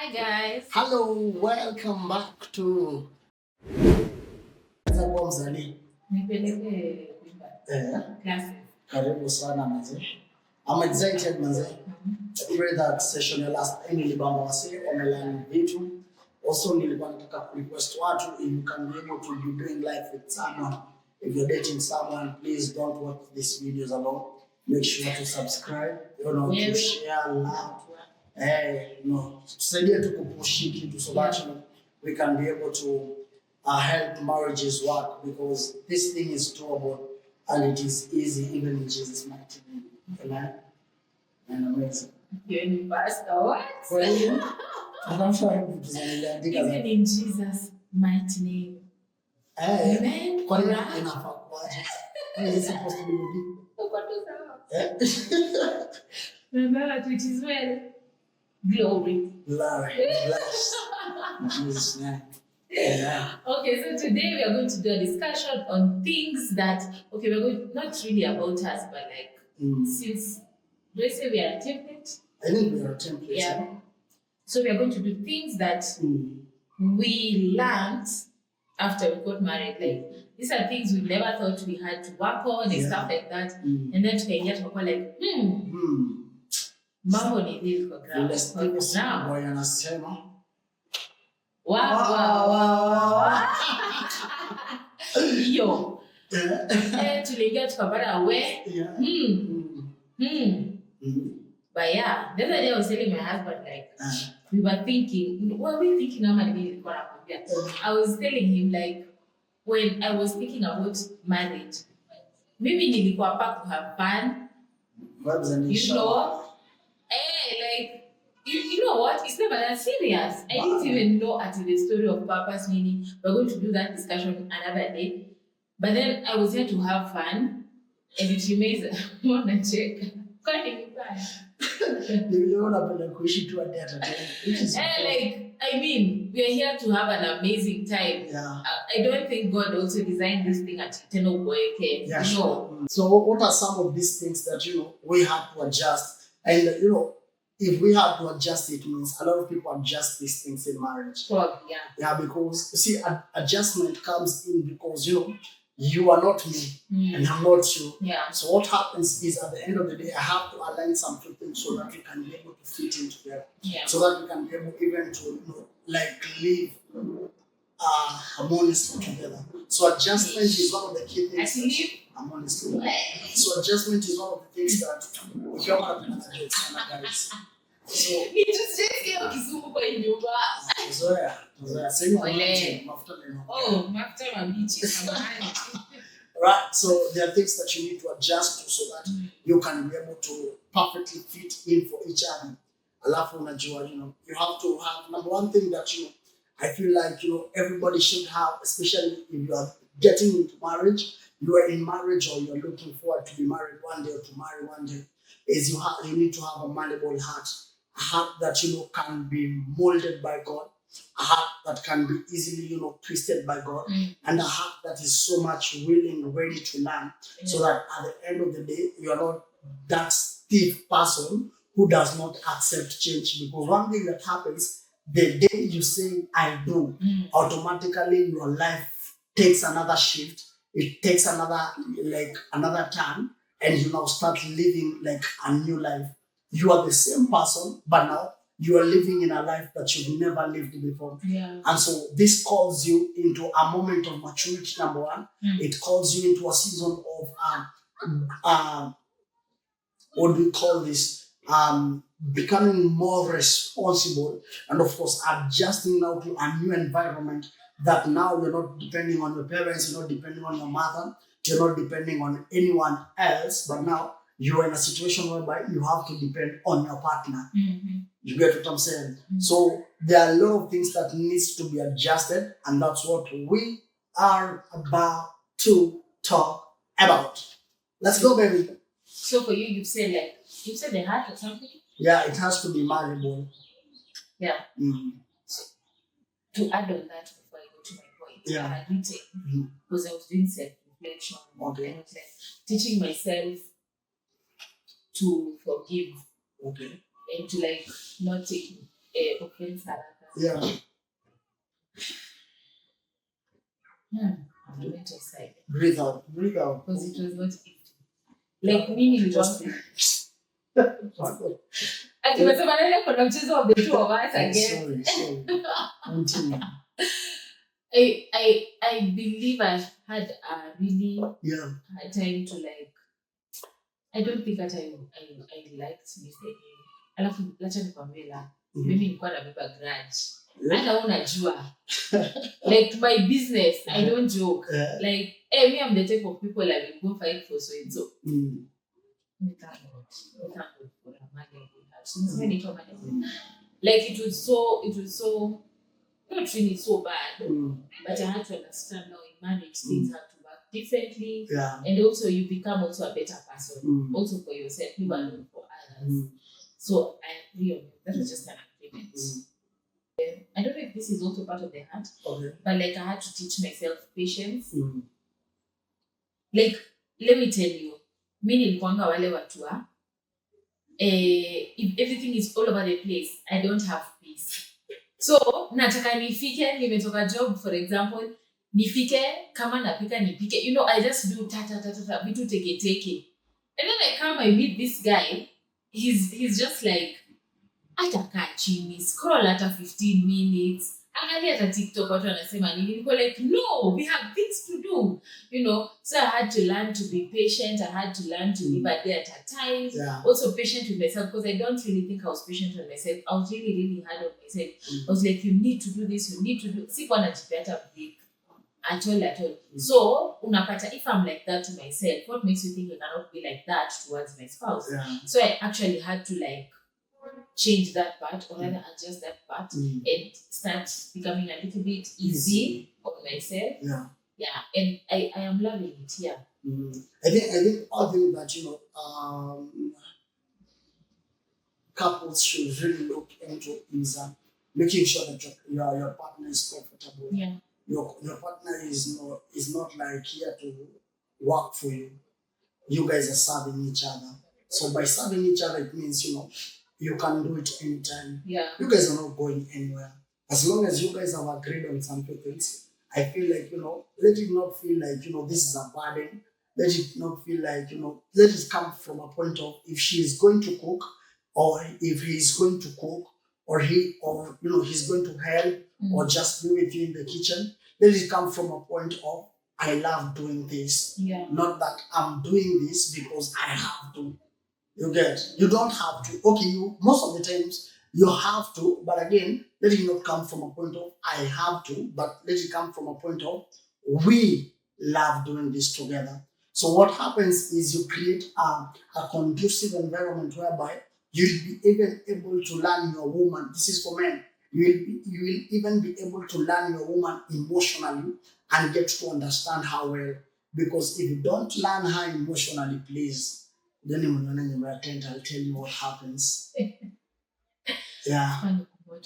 Hi guys. Hello, welcome back to Karibu sana manze. I'm excited manze. I pray that session ya last nilibamba wase online vitu. Also nilikuwa nataka request watu if you can be able to be doing life with someone. If you're dating someone, please don't watch these videos alone. Make sure to subscribe, to share, love. Tusaidie tu kupushi kitu so that we can be able to help marriages work, because this thing is doable and it is easy even in Jesus' mighty name. Amen. And amazing. You're in pastor, what? I'm sure even in Jesus' mighty name. Amen. What is supposed to be? Remember, which is well. Glory. Bless. In Jesus' name. Yeah. Okay, so today we are going to do a discussion on things that, we're going, not really about us, but like, since, do I say we are a template? I think we are a template. Yeah. So we are going to do things that we learned after we got married. Like, these are things we never thought we had to work on and stuff like that. And then to get like, mambo ni hivi kwa ground. Boy anasema. Wow. Yo. Tuliingia tukapata we. But yeah, the other day I was telling my husband, like, we were thinking, what were we thinking? I was telling him, like, when I was thinking about marriage, maybe nilikuwa hapa to have fun. You know? Like, you know what? It's never that serious. I didn't even know until the story of purpose, meaning we're going to do that discussion another day. But then I was here to have fun, and it remains more than check. I mean, we are here to have an amazing time. Yeah. I don't think God also designed this thing at eternal boy. Yeah, sure. So what are some of these things that we have to adjust? And if we have to adjust, it means a lot of people adjust these things in marriage. Well, yeah, because you see, adjustment comes in because you are not me and I'm not you. Yeah. So what happens is at the end of the day, I have to align some things so that we can be able to fit in together. Yeah. So that we can be able even to live harmoniously together. So adjustment is one of the key things. Harmoniously. So adjustment is one of the things that if you're not guys. So you just say Kisumu kwa nyumba. Right, so there are things that you need to adjust to so that you can be able to perfectly fit in for each other. Alafu unajua, you have to have number one thing that I feel like everybody should have, especially if you are getting into marriage, you are in marriage or you are looking forward to be married one day or to marry one day, is you need to have a malleable heart. A heart that can be molded by God, a heart that can be easily twisted by God, and a heart that is so much willing, ready to learn, so that at the end of the day you are not that stiff person who does not accept change. Because one thing that happens, the day you say I do, automatically your life takes another shift. It takes another turn, and you now start living like a new life. You are the same person, but now you are living in a life that you've never lived before. Yeah. And so this calls you into a moment of maturity, number one. It calls you into a season of, what do we call this? Becoming more responsible, and of course, adjusting now to a new environment that now you're not depending on your parents, you're not depending on your mother, you're not depending on anyone else, but now you're in a situation whereby you have to depend on your partner. You get what I'm saying? So there are a lot of things that needs to be adjusted, and that's what we are about to talk about. Let's go, baby. So for you, you said the heart or something? Yeah, it has to be malleable. Yeah. So, to add on that before I go to my point, I did say, because I was doing self-reflection, okay. And I was teaching myself to forgive, okay, and to not take offense haraka. Yeah. On the mental side. Breathe out. Breathe out. Because it was not easy. Like me, Just akimesema nani kuna mchezo of the two of us again. Sorry. Continue. I believe I had a really hard time to like. I don't think that I liked Mr. Alafu lacha nikwambie la mimi nilikuwa nabeba grudge. Hata unajua. Like my business, I don't joke. Like me I'm the type of people I will go fight for so and so. Thank God for a man like that. Since when it happened, like it was so not really so bad, but I had to understand now in marriage things have to work differently, and also you become also a better person, also for yourself, you and for others. So I agree on you. That was just an agreement. I don't know if this is also part of the heart, but like I had to teach myself patience. Like let me tell you, mi nilikuanga wale watu wa if everything is all over the place, I don't have peace. So nataka nifike, nimetoka job for example, nifike kama napika nipike, you know, I just do ta vitu teke. And then I come, I meet this guy, he's just like atakaa chini, scroll hata 15 minutes, angalia hata TikTok watu wanasema nini, niko like no, we have things to do, you know. So I had to learn to be patient, I had to learn to live a day at a time, also patient with myself, because I don't really think I was patient with myself. I was really hard on myself. I was like, you need to do this, you need to do, sikuwa najipea hata break at all. So unapata, if I'm like that to myself, what makes you think you cannot be like that towards my spouse? So I actually had to like change that part, or rather adjust that part, and start becoming a little bit easy on myself. And I am loving it. I think one thing that, you know, couples should really look into is making sure that your partner is comfortable. Your partner is not like here to work for you. You guys are serving each other. So by serving each other, it means, you know, you can do it anytime. You guys are not going anywhere. As long as you guys have agreed on some things, I feel like, you know, let it not feel like, you know, this is a burden. Let it not feel like, you know, let it come from a point of if she is going to cook, or if he is going to cook, or you know, he's going to help, or just be with you in the kitchen. Let it come from a point of I love doing this. Not that I'm doing this because I have to. You get, you don't have to. Okay, you most of the times you have to, but again, let it not come from a point of I have to, but let it come from a point of we love doing this together. So what happens is you create a conducive environment whereby you'll be even able to learn your woman. This is for men. You will even be able to learn your woman emotionally and get to understand her well. Because if you don't learn her emotionally, please, then when you attend, I'll tell you what happens.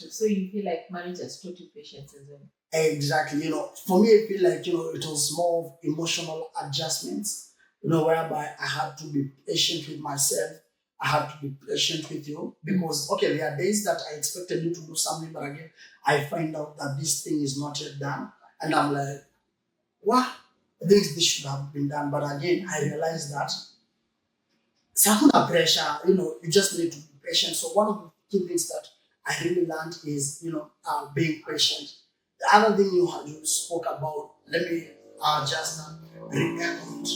So you feel like marriage has taught you patience as well? Exactly. You know, for me, I feel like, you know, it was more of emotional adjustments, you know, whereby I had to be patient with myself. I had to be patient with you because, okay, there are days that I expected you to do something, but again, I find out that this thing is not yet done. And I'm like, what? I think this should have been done. But again, I realized that some pressure, you know, you just need to be patient. So one of the key things that I really learned is, you know, being patient. The other thing you spoke about, let me just remember it,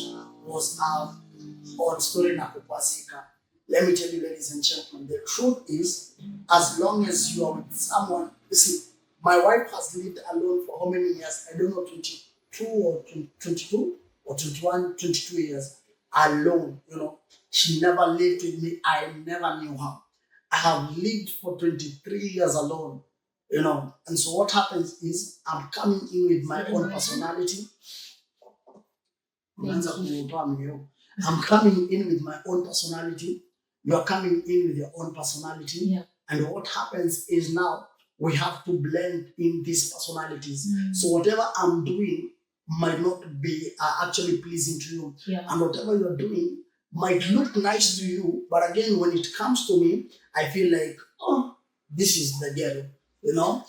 was on story na kupasika. Let me tell you, ladies and gentlemen, the truth is, as long as you are with someone, you see, my wife has lived alone for how many years? I don't know, 22 or 22 or 21, 22 years alone, you know. She never lived with me. I never knew her. I have lived for 23 years alone, you know. And so what happens is I'm coming in with my own personality. I'm coming in with my own personality. You're coming in with your own personality. And what happens is now we have to blend in these personalities. So whatever I'm doing might not be actually pleasing to you. And whatever you're doing might look nice to you, but again, when it comes to me, I feel like, oh, this is the ghetto, you know.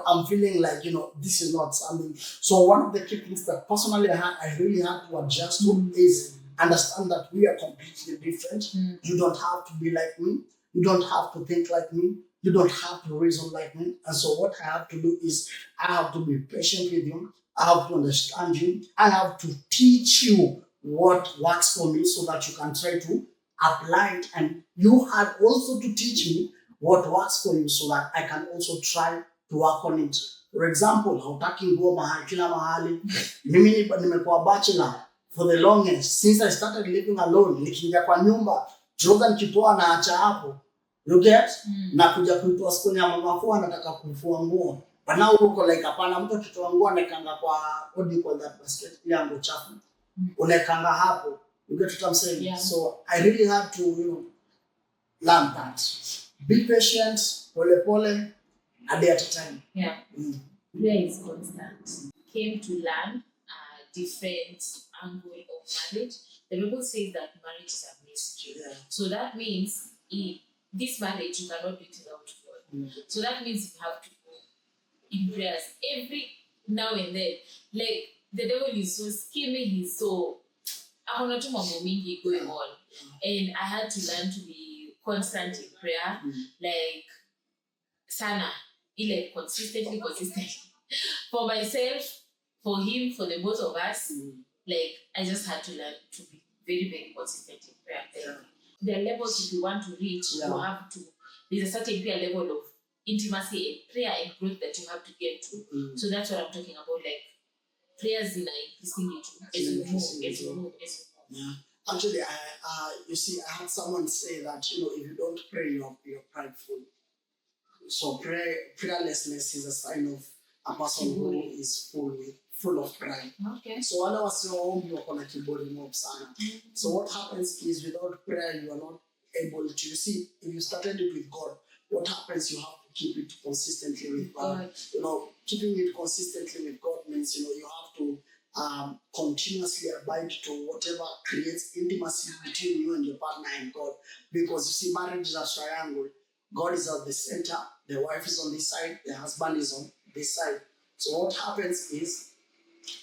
I'm feeling like, this is not something. So one of the key things that personally I really had to adjust to is understand that we are completely different. You don't have to be like me. You don't have to think like me. You don't have to reason like me. And so what I have to do is I have to be patient with you. I have to understand you. I have to teach you what works for me so that you can try to apply it. And you have also to teach me what works for you so that I can also try to work on it. For example, hautaki nguo mahali kila mahali. Mimi nimekuwa bachelor for the longest since I started living alone. Nikiingia kwa nyumba, choga nikitoa na acha hapo. You get? Na kuja kuitoa siku ya mama fua anataka kufua nguo. But now uko like hapana, mtu akitoa nguo anaekanga kwa what do you call that basket ile nguo chafu. Unaekanga hapo. You get what I'm saying? Yeah. So I really had to, learn that. Be patient, pole pole, a day at a time. Yeah. Prayer is constant. Came to learn a different angle of marriage. The Bible says that marriage is a mystery. Yeah. So that means this marriage you cannot do it without God. So that means you have to go in prayers every now and then. Like the devil is so scheming, he's so going on. And I had to learn to be constant in prayer. Like sana, consistently. For myself, for him, for the both of us, like I just had to learn to be very, very consistent in prayer. Yeah. There are levels if you want to reach, you have to, there's a certain prayer level of intimacy and prayer and growth that you have to get to. So that's what I'm talking about, like prayers in increasing it as you move. Yeah. Actually, you see, I had someone say that, if you don't pray, you're prideful. So prayerlessness is a sign of a person who is full of pride. Okay. So wale wasioombi wako na kiburi mob sana. So what happens is without prayer you are not able to, you see, if you started it with God, what happens, you have to keep it consistently with God. Keeping it consistently with God means, you have to continuously abide to whatever creates intimacy between you and your partner and God. Because you see, marriage is a triangle. God is at the center, the wife is on this side, the husband is on this side. So what happens is,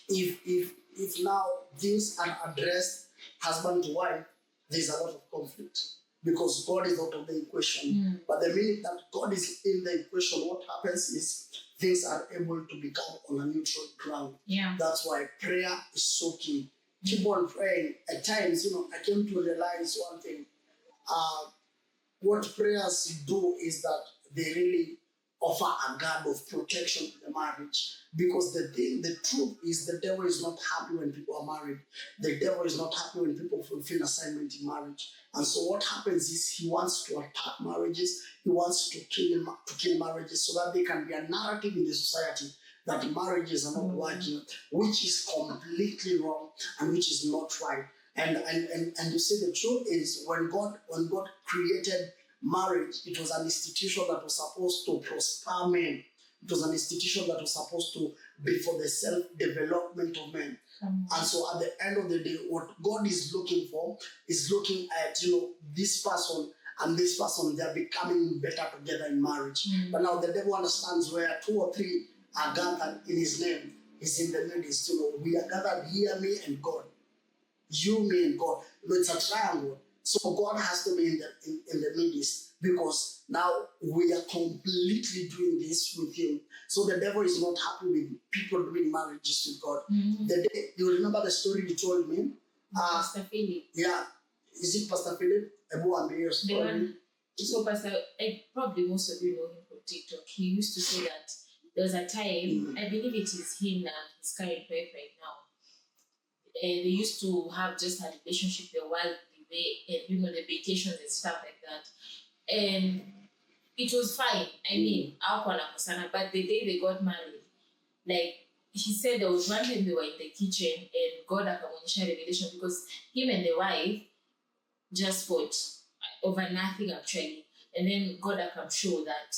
if now things are addressed husband to wife, there's a lot of conflict because God is out of the equation. But the minute that God is in the equation, what happens is things are able to become on a neutral ground. Yeah. That's why prayer is so key. Keep on praying. At times, I came to realize one thing. What prayers do is that they really offer a guard of protection to the marriage. Because the truth is the devil is not happy when people are married. The devil is not happy when people fulfill assignment in marriage. And so what happens is he wants to attack marriages. He wants to kill marriages so that there can be a narrative in the society that marriages are not working, which is completely wrong and which is not right. And you see, the truth is when God created marriage, it was an institution that was supposed to prosper men. It was an institution that was supposed to be for the self-development of men. And so at the end of the day, what God is looking for is looking at, this person and this person, they're becoming better together in marriage. But now the devil understands where 2 or 3 are gathered in his name. He's in the midst. We are gathered here, me and God. You, me, and God. It's a triangle. So God has to be in the midst because now we are completely doing this with him. So the devil is not happy with people doing marriages with God. The day, you remember the story you told me? Pastor Philip. Yeah. Is it Pastor Philip? So Pastor, probably most of you know him from TikTok. He used to say that there was a time, I believe it is him and his current wife right now. And they used to have just a relationship while and the vacations and stuff like that. And it was fine. I mean, but the day they got married, like he said there was one time they were in the kitchen and God akamuonyesha revelation because him and the wife just fought over nothing actually. And then God show that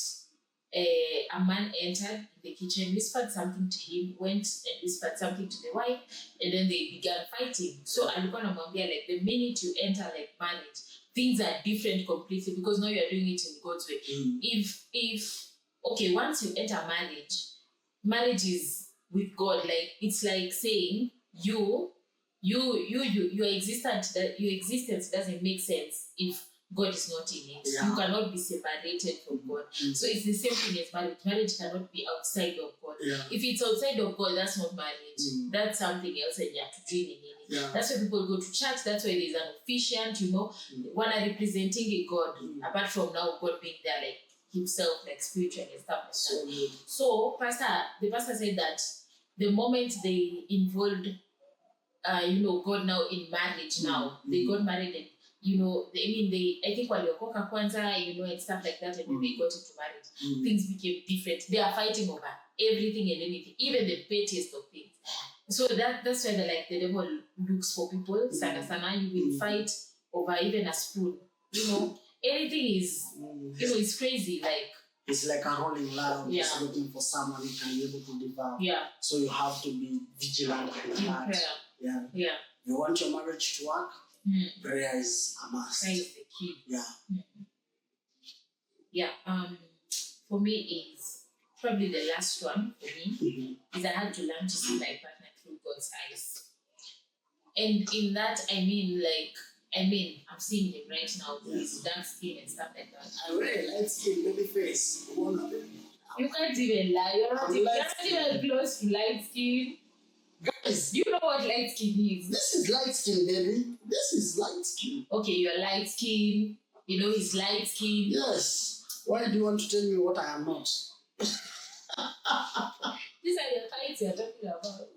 a man entered the kitchen, whispered something to him, went and whispered something to the wife, and then they began fighting. So alikuwa namwambia like the minute you enter like marriage, things are different completely because now you are doing it in God's way. If okay, once you enter marriage is with God. Like it's like saying your existence doesn't make sense if God is not in it. You cannot be separated from God. So it's the same thing as marriage. Marriage cannot be outside of God. If it's outside of God, that's not marriage. That's something else, and you have to join in it. That's why people go to church. That's why there's an officiant, one are representing a God. Apart from now God being there, like himself, like spiritual and stuff like that. So the pastor said that the moment they involved God now in marriage now. They got married and I think waliokoka kwanza, and stuff like that, and when they got into marriage, things became different. They are fighting over everything and anything, even the pettiest of things. So that's why the devil looks for people. Sana, you will fight over even a spoon. Anything is it's crazy. Like it's like a rolling line. Just looking for someone who can be able to devour. So you have to be vigilant in prayer. You want your marriage to work? Prayer is a must. Prayer is the key. For me is probably the last one for me is I had to learn to see my partner through God's eyes. And in that I'm seeing him right now with his dark skin and stuff like that. I really light skin, baby face. You can't even lie. You're not even close to light skin. Guys, you know what light skin is? This is light skin, baby. This is light skin. Okay, you're light skin. He's light skin. Yes. Why do you want to tell me what I am not? These are your types you're talking about.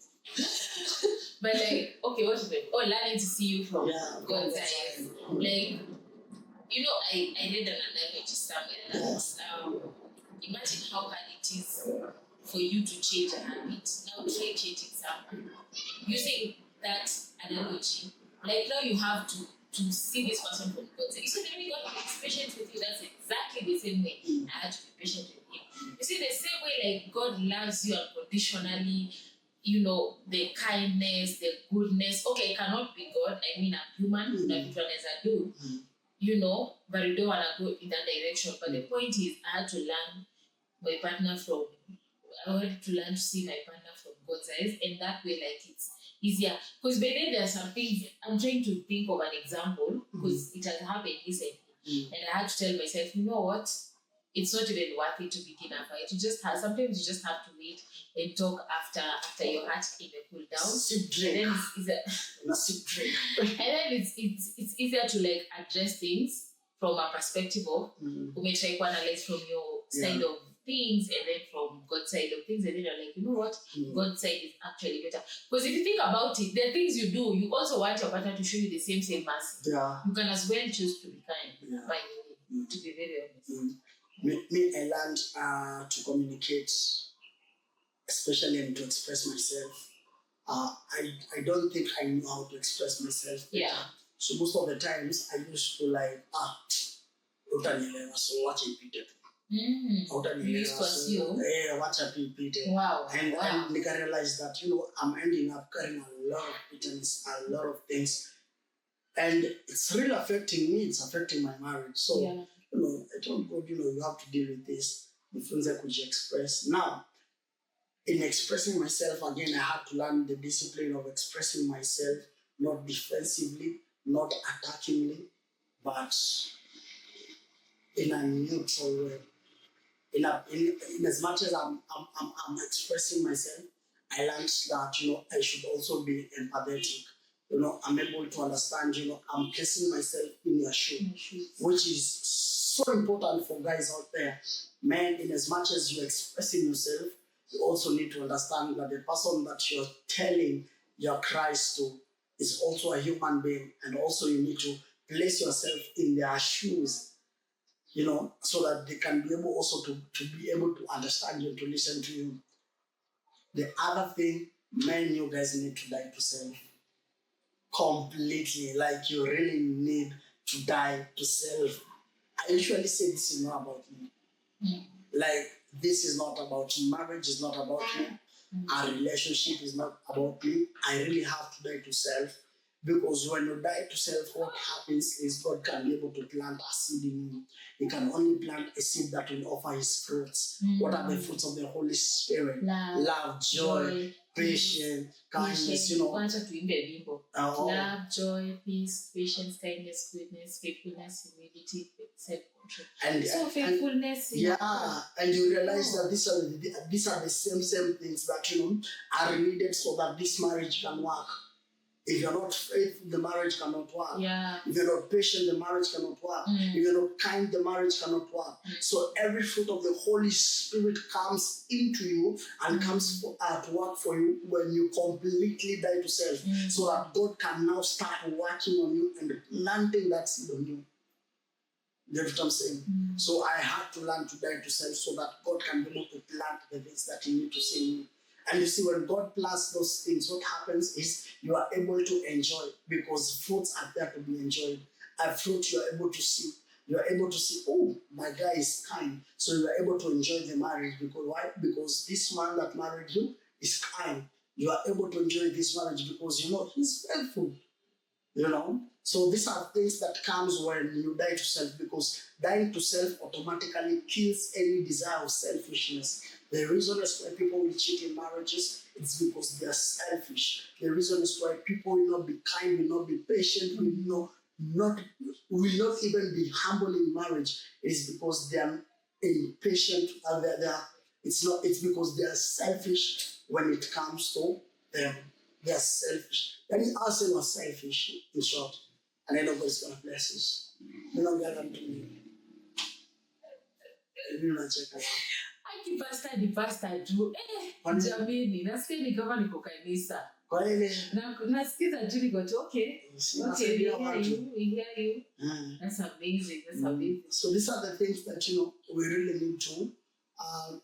But okay, what is it? Oh, learning to see you from God's eyes. I read an analogy somewhere. Imagine how hard it is for you to change a habit. Now try changing something. Using that analogy, now you have to see this person from God's eyes. You see, when God is patient with you, that's exactly the same way I had to be patient with him. You see, the same way God loves you unconditionally, the kindness, the goodness. Okay, I cannot be God. I'm human, not as I do, but I don't want to go in that direction. But the point is, I had to learn to see my partner from God's eyes, and that way, it's easier. Because by then there are some things, I'm trying to think of an example, because it has happened recently, and I had to tell myself, you know what? It's not even worth it to begin a fight. Sometimes you just have to wait and talk after your heart even cool down. Sip drink. And then and then it's easier to address things from a perspective of try to analyze from your side of things and then from God's side of things, and then you're like, you know what? God's side is actually better. Because if you think about it, the things you do, you also want your partner to show you the same mercy. You can as well choose to be kind by the way, to be very honest. I learned to communicate, especially and to express myself. I don't think I knew how to express myself better. So most of the times I used to utanielewa, so watch it repeat. You used to assume. Watch it repeat. Wow. And I realized that I'm ending up carrying a lot of bitterness, a lot of things, and it's really affecting me. It's affecting my marriage. So. I told God, you have to deal with this. The things I could express. Now, in expressing myself, again, I had to learn the discipline of expressing myself, not defensively, not attackingly, but in a neutral way. In as much as I'm expressing myself, I learned that, I should also be empathetic. I'm able to understand, I'm placing myself in your shoes, which is so important for guys out there. Men, in as much as you're expressing yourself, you also need to understand that the person that you're telling your cries to is also a human being, and also you need to place yourself in their shoes, so that they can be able also to be able to understand you, to listen to you. The other thing, men, you guys need to die to self. Completely, you really need to die to self. I usually say this is not about me. This is not about me. Marriage is not about me. Our relationship is not about me. I really have to die to self, Because when you die to self, what happens is God can be able to plant a seed in you. He can only plant a seed that will offer his fruits. What are the fruits of the Holy Spirit? Love, joy, patience, kindness, Wacha tuimbe wimbo. Love, joy, peace, patience, kindness, goodness, faithfulness, humility, self-control. So faithfulness. And you realize that these are the same things that are needed so that this marriage can work. If you're not faithful, the marriage cannot work. If you're not patient, the marriage cannot work. If you're not kind, the marriage cannot work. So every fruit of the Holy Spirit comes into you and comes to work for you when you completely die to self, so that God can now start working on you and planting that seed on you. You know what I'm saying? So I had to learn to die to self so that God can be able to plant the things that you need to see in you. And you see, when God plants those things, what happens is you are able to enjoy, because fruits are there to be enjoyed. A fruit you are able to see. You are able to see, oh, my guy is kind. So you are able to enjoy the marriage. Because why? Because this man that married you is kind. You are able to enjoy this marriage because he's faithful. So these are things that comes when you die to self, because dying to self automatically kills any desire of selfishness. The reason is why people will cheat in marriages, it's because they are selfish. The reason is why people will not be kind, will not be patient, will not even be humble in marriage. It is because they are impatient. It's because they are selfish when it comes to them. They are selfish. That is us who are selfish, in short. And then nobody's going to bless us. You're not going to me. You're not checking out. Aki pastor tu. Jamini, nasikia ni kama niko kanisa. Kwa ile nasikiza tu niko tu, okay, we hear you. That's amazing. So these are the things that we really need to,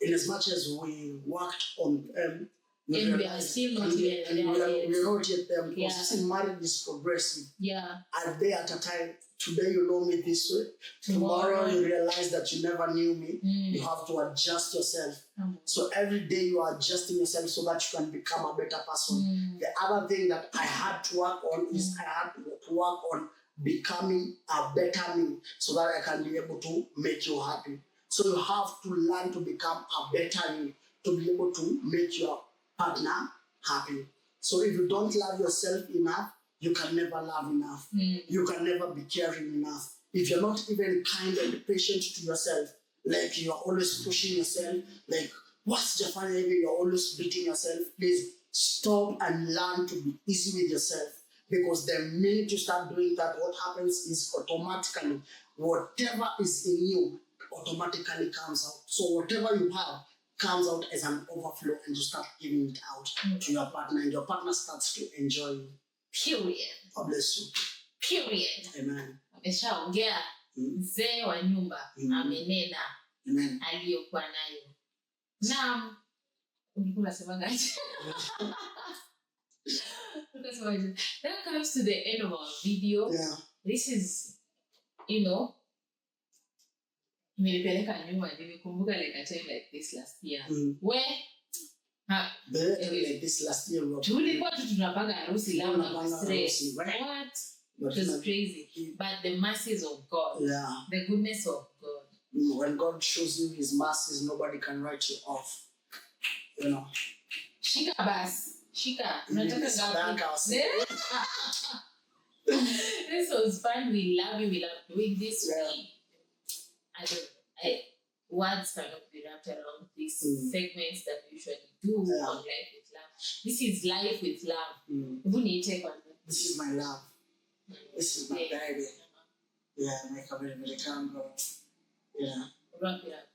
in as much as we worked on them, and we are still not yet there. We're not yet there, because marriage is progressive. A day at a time. Today you know me this way. Tomorrow you realize that you never knew me. You have to adjust yourself. So every day you are adjusting yourself so that you can become a better person. The other thing that I had to work on is I had to work on becoming a better me, so that I can be able to make you happy. So you have to learn to become a better me to be able to make your partner happy. So if you don't love yourself enough, you can never love enough. You can never be caring enough. If you're not even kind and patient to yourself, like you're always pushing yourself, like what's Japan, you're always beating yourself, please stop and learn to be easy with yourself. Because the minute you start doing that, what happens is automatically whatever is in you automatically comes out. So whatever you have comes out as an overflow, and you start giving it out to your partner, and your partner starts to enjoy you. Period. God bless you. Period. Amen. Ameshaongea mzee wa nyumba, amenena aliyokuwa nayo. Naam. Ulikuwa unasemaje? That comes to the end of our video. This is, nilipeleka nyuma, nilikumbuka like a time like this last year. Where like this last year tulikuwa tunapanga harusi lao na stress. What? It was crazy. But the mercies of God, the goodness of God. When God shows you his mercies, nobody can write you off. Shika bas. Shika. This was fun. We love you. We love doing this. Words cannot be wrapped around these segments that we usually do on Life with Love. This is Life with Love. This is my love. This is my baby. My community. Wrap it up.